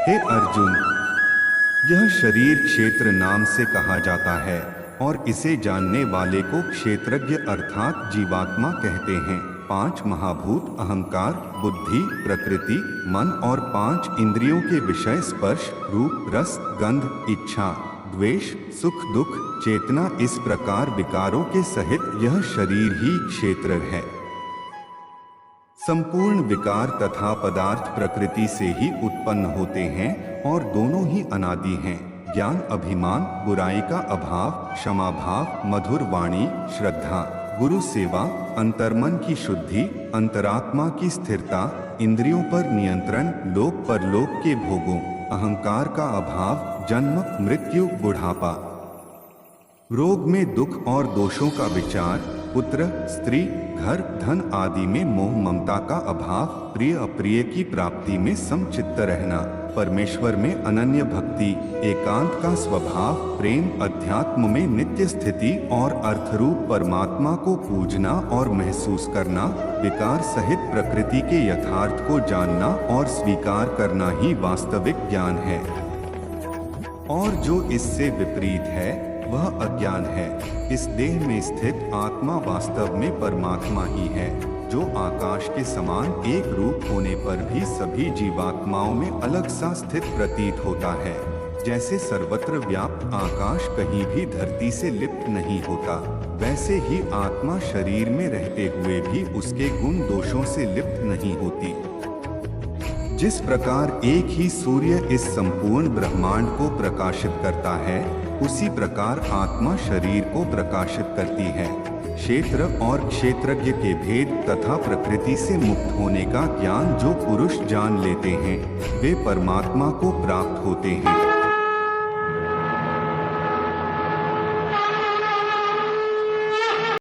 हे अर्जुन, यह शरीर क्षेत्र नाम से कहा जाता है और इसे जानने वाले को क्षेत्रज्ञ अर्थात जीवात्मा कहते हैं। 5 महाभूत अहंकार, बुद्धि, प्रकृति, मन और 5 इंद्रियों के विषय स्पर्श, रूप, रस, गंध, इच्छा, द्वेष, सुख, दुख, चेतना, इस प्रकार विकारों के सहित यह शरीर ही क्षेत्र है। संपूर्ण विकार तथा पदार्थ प्रकृति से ही उत्पन्न होते हैं और दोनों ही अनादि हैं। ज्ञान, अभिमान, बुराई का अभाव, क्षमा भाव, मधुर वाणी, श्रद्धा, गुरु सेवा, अंतर्मन की शुद्धि, अंतरात्मा की स्थिरता, इंद्रियों पर नियंत्रण, लोक परलोक के भोगों, अहंकार का अभाव, जन्म, मृत्यु, बुढ़ापा, रोग में दुख और दोषों का विचार, पुत्र, स्त्री, घर, धन आदि में मोह ममता का अभाव, प्रिय अप्रिय की प्राप्ति में समचित्त रहना, परमेश्वर में अनन्य भक्ति, एकांत का स्वभाव, प्रेम, अध्यात्म में नित्य स्थिति और अर्थरूप परमात्मा को पूजना और महसूस करना, विकार सहित प्रकृति के यथार्थ को जानना और स्वीकार करना ही वास्तविक ज्ञान है। और जो इससे विपरीत है वह अज्ञान है। इस देह में स्थित आत्मा वास्तव में परमात्मा ही है, जो आकाश के समान एक रूप होने पर भी सभी जीवात्माओं में अलग सा स्थित प्रतीत होता है। जैसे सर्वत्र व्याप्त आकाश कहीं भी धरती से लिप्त नहीं होता, वैसे ही आत्मा शरीर में रहते हुए भी उसके गुण दोषों से लिप्त नहीं होती। जिस प्रकार एक ही सूर्य इस संपूर्ण ब्रह्मांड को प्रकाशित करता है, उसी प्रकार आत्मा शरीर को प्रकाशित करती है। क्षेत्र और क्षेत्रज्ञ के भेद तथा प्रकृति से मुक्त होने का ज्ञान जो पुरुष जान लेते हैं, वे परमात्मा को प्राप्त होते हैं।